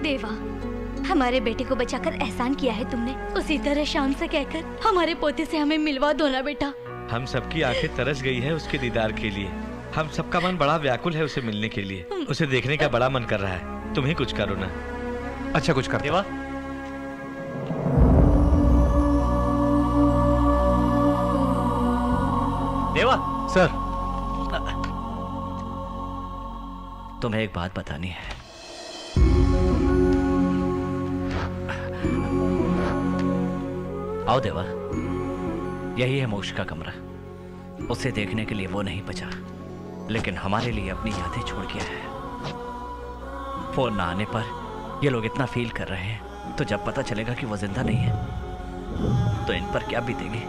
देवा, हमारे बेटे को बचाकर एहसान किया है तुमने, उसी तरह शाम से कहकर हमारे पोते से हमें मिलवा दो ना बेटा। हम सबकी आंखें तरस गई है उसके दीदार के लिए। हम सबका मन बड़ा व्याकुल है उसे मिलने के लिए। उसे देखने का बड़ा मन कर रहा है। तुम ही कुछ करो ना। अच्छा कुछ कर देवा। देवा। सर, तुम्हें एक बात बतानी है। आओ देवा, यही है मोक्ष का कमरा। उसे देखने के लिए वो नहीं बचा, लेकिन हमारे लिए अपनी यादें छोड़ गया है। फोन ना आने पर ये लोग इतना फील कर रहे हैं, तो जब पता चलेगा कि वो जिंदा नहीं है तो इन पर क्या बीतेगी।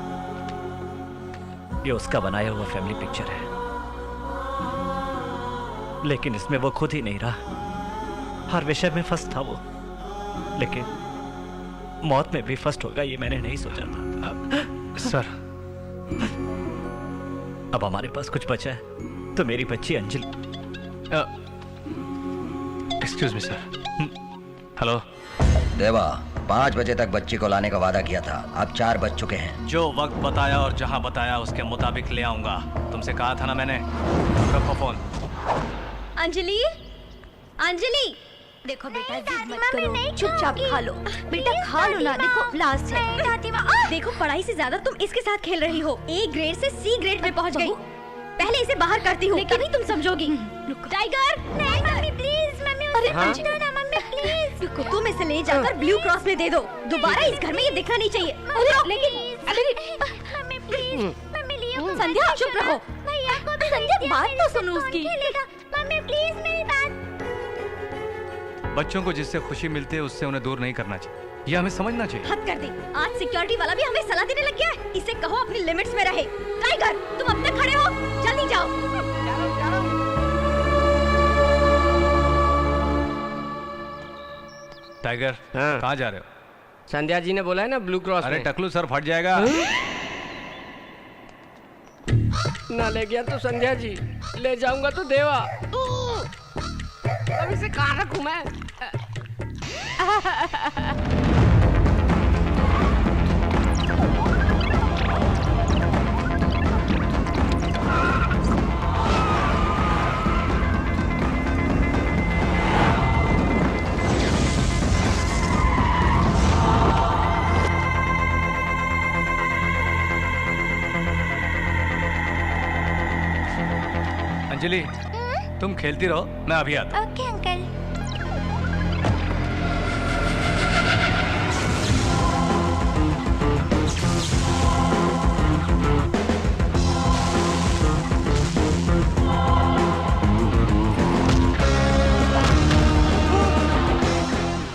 ये उसका बनाया हुआ फैमिली पिक्चर है, लेकिन इसमें वो खुद ही नहीं रहा। हर विषय में फर्स्ट था वो, लेकिन मौत में भी फर्स्ट होगा ये मैंने नहीं सोचा था। सर, अब हमारे पास कुछ बचा है तो मेरी बच्ची Anjali. Excuse me sir. Hello देवा, 5 बजे तक बच्ची को लाने का वादा किया था, अब 4 बज चुके हैं। जो वक्त बताया और जहां बताया उसके मुताबिक ले आऊंगा। तुमसे कहा था ना मैंने। रखो फोन। अंजलि, अंजलि, देखो बेटा जिद मत करो, चुपचाप खा लो बेटा, खा लो ना। देखो लास्ट है। देखो पढ़ाई से ज्यादा तुम इसके साथ खेल रही हो। A ग्रेड से C ग्रेड में पहुंच गई। पहले इसे बाहर करती हूँ, तभी तुम समझोगी। टाइगर, नहीं मम्मी प्लीज, मम्मी उसे कुछ दो ना मम्मी प्लीज। तुम इसे ले जाकर ब्लू क्रॉस में दे दो। दोबारा इस घर में ये दिखना नहीं चाहिए। लेकिन मम्मी प्लीज, मम्मी लियो। संध्या चुप रहो। भैया को भी संध्या बात तो सुनो उसकी। मम्मी प्लीज मेरी बात। बच्चों को जिससे खुशी मिलती है उससे उन्हें दूर नहीं करना चाहिए, यह हमें समझना चाहिए। हद कर दी, आज सिक्योरिटी वाला भी हमें सलाह देने लग गया है। इसे कहो अपनी लिमिट्स में रहे। टाइगर, तुम अब तक खड़े हो, जल्दी जाओ। टाइगर, हाँ। कहाँ जा रहे हो? संध्या जी ने बोला है ना ब्लू क्रॉस अरे में। टकलू सर फट जाएगा। ना ले गया तो संध्या जी, ले जाऊंगा तो देवा। अब इसे कहाँ रखूं मैं? अंजलि, तुम खेलती रहो, मैं अभी आता हूँ। Okay uncle.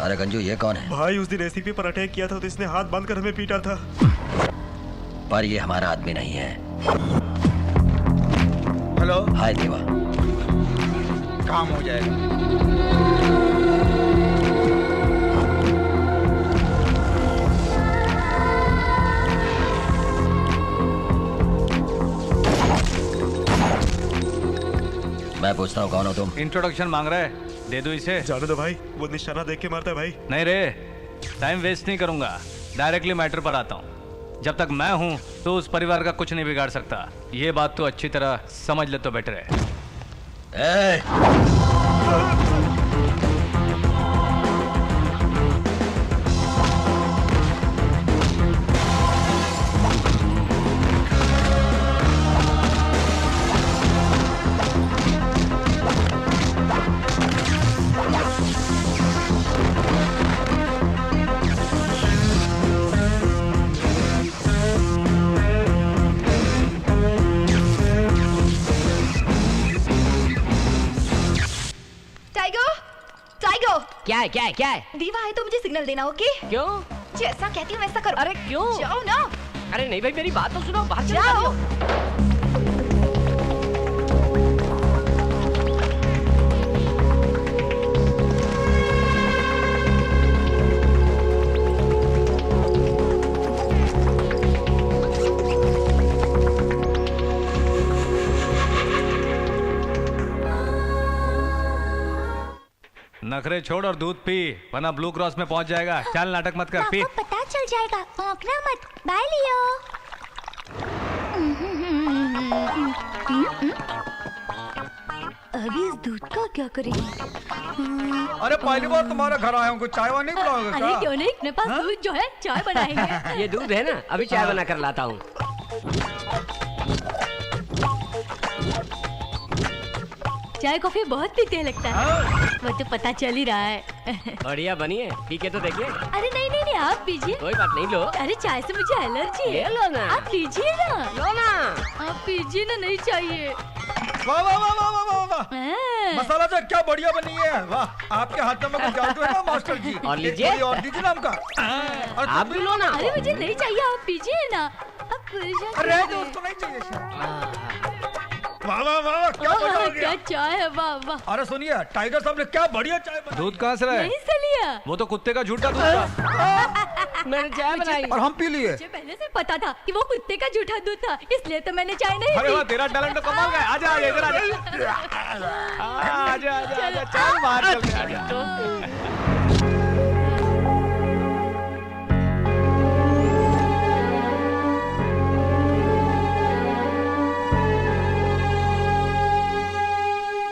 अरे गंजू, ये कौन है? भाई उस दिन रेसिपी पर अटैक किया था तो इसने हाथ बांध कर हमें पीटा था। पर ये हमारा आदमी नहीं है। हेलो। हाय देवा। काम हो जाएगा। मैं पूछता हूँ कौन हो तुम? इंट्रोडक्शन मांग रहा है, दे दो इसे। जाने दो भाई, वो निशाना देख के मारता है भाई। नहीं रे, टाइम वेस्ट नहीं करूंगा, डायरेक्टली मैटर पर आता हूँ। जब तक मैं हूँ तो उस परिवार का कुछ नहीं बिगाड़ सकता। ये बात तो अच्छी तरह समझ ले तो बेटर है। क्या है क्या है क्या है? दीवा है तो मुझे सिग्नल देना, ओके? क्यों? जैसा कहती हूँ वैसा करो। अरे क्यों? जाओ ना। अरे नहीं भाई, मेरी बात तो सुनो, बाहर जाओ। न नखरे छोड़ और दूध पी, वरना ब्लू क्रॉस में पहुंच जाएगा। चल नाटक मत कर, पी। पता चल जाएगा, भौंकना मत। बाय लियो। अभी इस दूध का क्या करेंगे? अरे पहली बार तुम्हारे घर आया हूँ, कुछ चाय वाय नहीं पिलाओगे अरे क्यों नहीं, अपने पास दूध जो है चाय बनाएंगे। ये दूध है ना, अभी चाय बना कर लाता हूँ। चाय कॉफी बहुत पीते लगता है। वो तो पता चल ही रहा है। बढ़िया बनी है, पी के तो देखिए। अरे नहीं नहीं नहीं, आप पीजिए। कोई बात नहीं, लो। अरे चाय से मुझे एलर्जी है। ले लो ना। आप पीजिए ना। लो ना। आप पीजिए ना, नहीं चाहिए। वाह वाह वाह वाह वाह वाह, मसाला चाय क्या बढ़िया बनी है। वाह, आपके हाथ में कुछ जादू है ना मास्टर जी। और लीजिए। और दीजिए ना हमका। आप भी लो ना। अरे मुझे नहीं चाहिए, आप पीजिए ना। आप परेशान अरे तो उसको नहीं चाहिए। वाह वाह वाह, क्या मजा आ गया। क्या चाय है, वाह वाह। अरे सुनिए, टाइगर साहब ने क्या बढ़िया चाय बनाई। दूध कहाँ से लाए? यहीं से लिया। वो तो कुत्ते का झूठा दूध था। मैंने चाय बनाई और हम पी लिए। मुझे पहले से पता था कि वो कुत्ते का झूठा दूध था, इसलिए तो मैंने चाय नहीं अरे पी। वाह, तेरा टैलेंट तो कमाल का है। आजा आजा इधर आजा। आजा आजा आजा, चल बाहर चलते हैं, आजा।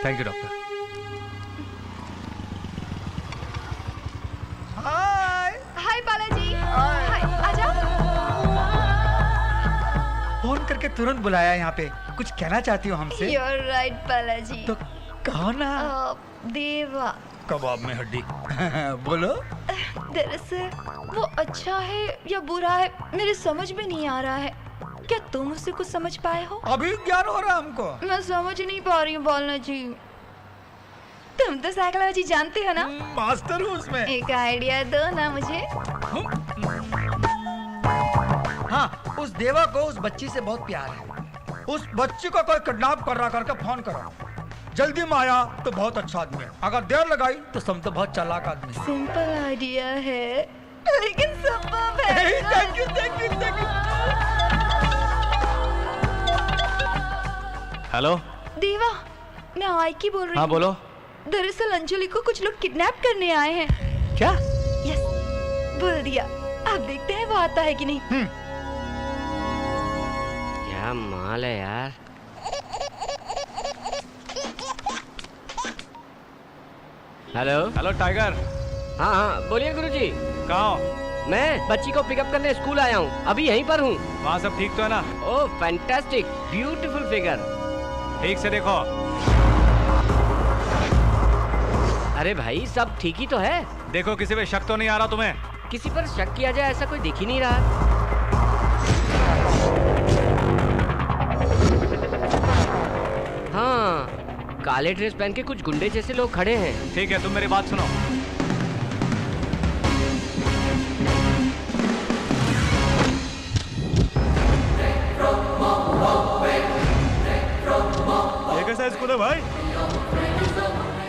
Thank you doctor. Hi hi Balaji. Hi, आजा। फोन करके तुरंत बुलाया यहाँ पे, कुछ कहना चाहती हो हमसे? You're right Balaji. तो कहो ना। देवा। कबाब में हड्डी। बोलो। दरअसल वो अच्छा है या बुरा है मेरे समझ में नहीं आ रहा है। क्या तुम उससे कुछ समझ पाए हो? अभी ज्ञान हो रहा हमको। मैं समझ नहीं पा रही हूँ बाला जी। तुम तो साइकोलॉजी जानते हो ना? मास्टर हूँ उसमें। एक आइडिया दो ना मुझे। हाँ, उस देवा को उस बच्ची से बहुत प्यार है। उस बच्ची को कोई किडनैप कर रहा करके फोन करो। जल्दी में आया तो बहुत अच्छा आदमी है, अगर देर लगाई तो समझो बहुत चालाक आदमी है। सिंपल आइडिया है लेकिन संभव है। Thank you thank you thank you. Hello देवा, मैं आयकी बोल रही हूँ। हाँ बोलो। दरअसल अंजलि को कुछ लोग किडनैप करने आए हैं। क्या? यस, बोल दिया। अब देखते हैं वो आता है कि नहीं। क्या माल है यार। Hello hello tiger. हाँ हाँ बोलिए गुरुजी। कहाँ हो? मैं बच्ची को पिकअप करने स्कूल आया हूँ, अभी यहीं पर हूँ। वहाँ सब ठीक तो है ना? Oh fantastic, beautiful figure. ठीक से देखो। अरे भाई सब ठीक ही तो है। देखो किसी पे शक तो नहीं आ रहा तुम्हें? किसी पर शक किया जाए ऐसा कोई दिख ही नहीं रहा। हाँ, काले ड्रेस पहन के कुछ गुंडे जैसे लोग खड़े हैं। ठीक है, तुम मेरी बात सुनो। ये कैसा स्कूल है भाई?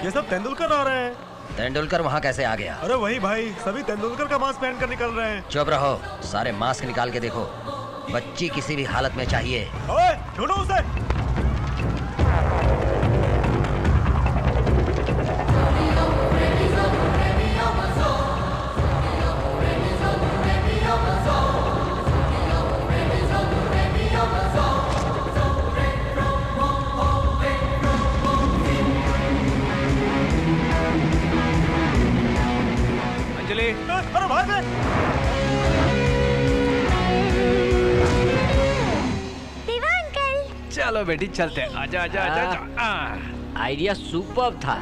ये सब तेंदुलकर आ रहे हैं। तेंदुलकर वहाँ कैसे आ गया? अरे वही भाई, सभी तेंदुलकर का मास्क पहन कर निकल रहे हैं। चुप रहो, सारे मास्क निकाल के देखो। बच्ची किसी भी हालत में चाहिए। ओए, ढूंढो उसे। अंजलि, अरे भाग ले। देवा अंकल। चलो बेटी चलते हैं। आजा आजा आजा, आजा। आइडिया सुपर्ब था।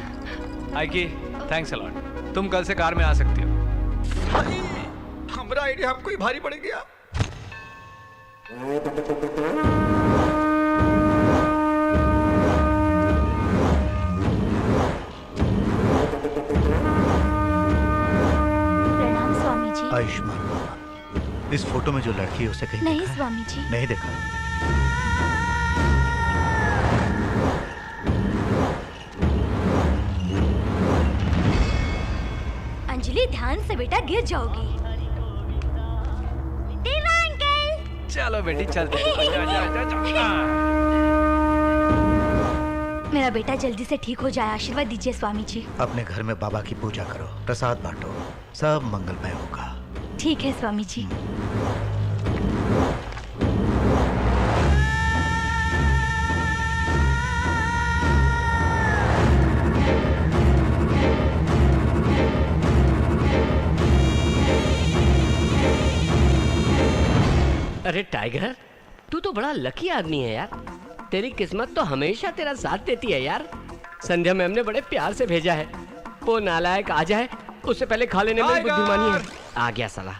आइकी, थैंक्स अ लॉट। तुम कल से कार में आ सकती हो। हमारा आइडिया हमको ही भारी पड़ गया। प्रणाम स्वामी जी। आयुष्मान भव। इस फोटो में जो लड़की है उसे कहीं नहीं देखा है? स्वामी जी। नहीं देखा। अंजलि ध्यान से बेटा, गिर जाओगी। देवा अंकल। चलो बेटी चलते हैं। आजा आजा आजा, आजा। मेरा बेटा जल्दी से ठीक हो जाए, आशीर्वाद दीजिए स्वामी जी। अपने घर में बाबा की पूजा करो, प्रसाद बांटो, सब मंगलमय होगा। ठीक है स्वामी जी। अरे टाइगर, तू तो बड़ा लकी आदमी है यार। तेरी किस्मत तो हमेशा तेरा साथ देती है यार। संध्या मैम ने बड़े प्यार से भेजा है। वो नालायक आ जाए उससे पहले खा लेने में बुद्धिमानी है। आ गया साला।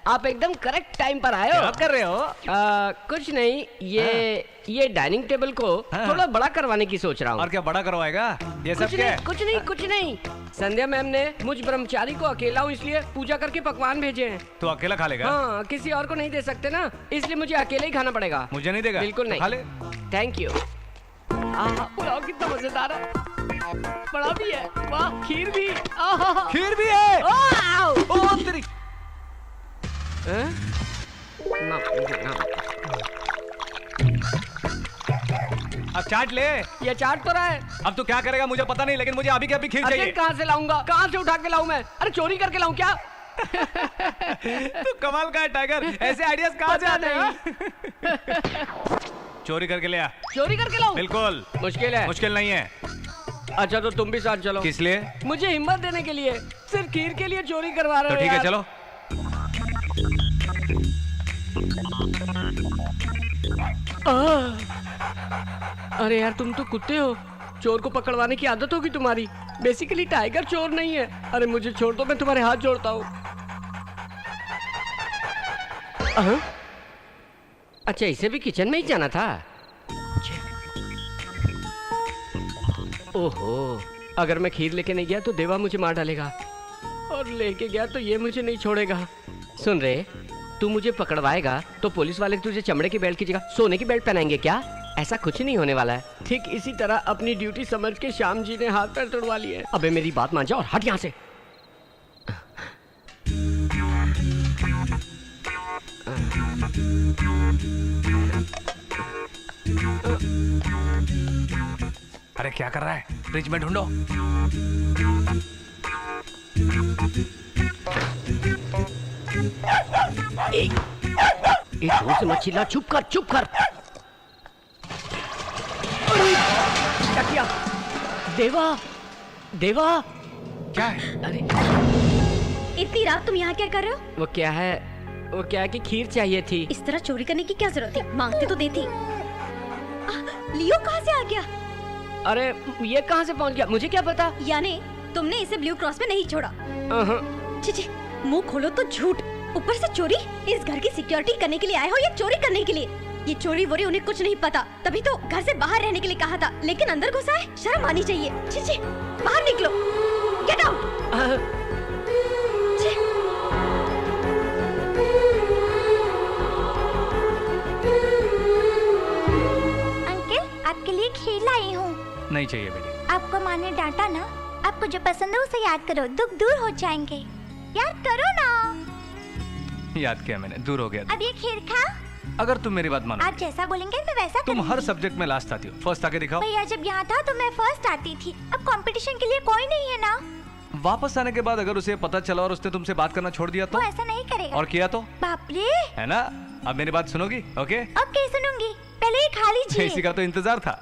आप एकदम करेक्ट टाइम पर आए हो। क्या कर रहे हो? कुछ नहीं, ये डाइनिंग टेबल को थोड़ा बड़ा करवाने की सोच रहा हूँ। और क्या बड़ा करवाएगा? ये सब क्या है? कुछ नहीं। संध्या मैम ने मुझ ब्रह्मचारी को अकेला हूँ इसलिए पूजा करके पकवान भेजे हैं। तू अकेला खा लेगा? हाँ, किसी और को नहीं दे सकते ना, इसलिए मुझे अकेले ही खाना पड़ेगा। मुझे नहीं देगा? बिल्कुल नहीं। खा ले। Thank you. पुलाव कितना मजेदार है, बड़ा भी है। वाह, खीर भी। खीर भी है। ओ तेरी। अब चाट ले। ये चाट तो रहा है। अब तू क्या करेगा मुझे पता नहीं, लेकिन मुझे अभी के अभी खीर चाहिए। कहाँ से लाऊंगा? कहाँ से उठा के लाऊं मैं? अरे चोरी करके लाऊं क्या? तू कमाल का है टाइगर, ऐसे आइडियाज कहाँ से आते हैं? चोरी करके ले आ। चोरी करके लाऊं? बिल्कुल। मुश्किल है। मुश्किल नहीं है। अच्छा तो तुम भी साथ चलो। किस लिए? मुझे हिम्मत देने के लिए। सिर्फ खीर के लिए चोरी करवा रहे हो? तो ठीक है चलो। अरे यार तुम तो कुत्ते हो, चोर को पकड़वाने की आदत होगी तुम्हारी। बेसिकली टाइगर चोर नहीं है। अरे मुझे छोड़ दो, मैं तुम्हारे हाथ जोड़ता हूँ। अच्छा इसे भी किचन में ही जाना था। ओहो, अगर मैं खीर लेके नहीं गया तो देवा मुझे मार डालेगा, और लेके गया तो ये मुझे नहीं छोड़ेगा। सुन रहे, तू मुझे पकड़वाएगा तो पुलिस वाले तुझे चमड़े की बेल्ट की जगह सोने की बेल्ट पहनाएंगे क्या? ऐसा कुछ नहीं होने वाला है। ठीक इसी तरह अपनी ड्यूटी समझ के श्याम जी ने हाथ पैर तोड़वा लिए। अबे मेरी बात मान जा और हट यहाँ से। अरे क्या कर रहा है? फ्रिज में ढूंढो। जोर से मत चिल्ला, चुप कर चुप कर। क्या किया? देवा, देवा क्या है? अरे इतनी रात तुम यहाँ क्या कर रहे हो? वो क्या है कि खीर चाहिए थी। इस तरह चोरी करने की क्या जरूरत थी? मांगती तो देती। लियो कहाँ से आ गया? अरे ये कहाँ से पहुँच गया मुझे क्या पता। यानी तुमने इसे ब्लू क्रॉस में नहीं छोड़ा? छी, मुंह खोलो तो झूठ, ऊपर से चोरी। इस घर की सिक्योरिटी करने के लिए आए हो या चोरी करने के लिए? ये चोरी वोरी उन्हें कुछ नहीं पता, तभी तो घर से बाहर रहने के लिए कहा था, लेकिन अंदर घुसा है। शर्म आनी चाहिए। छी, बाहर निकलो, गेट आउट। अंकल आपके लिए खीर लाई हूँ। नहीं चाहिए बेटी। आपको माँ ने डांटा ना, आपको जो पसंद है उसे याद करो, दुख दूर हो जाएंगे। याद करो ना। याद किया मैंने, दूर हो गया। अब ये खीर खा। अगर तुम मेरी बात मानो, आप जैसा बोलेंगे मैं वैसा तुम करूंगी। हर सब्जेक्ट में लास्ट आती हो, फर्स्ट आके दिखाओ। भैया जब यहाँ था तो मैं फर्स्ट आती थी, अब कंपटीशन के लिए कोई नहीं है ना। वापस आने के बाद अगर उसे पता चला और उसने तुमसे बात करना छोड़ दिया तो? वो ऐसा नहीं करेगा। और किया तो? बाप रे। है ना? अब मेरी बात सुनोगी? ओके? अब क्या सुनूंगी, पहले ये खा लीजिए। इसी का तो इंतजार था।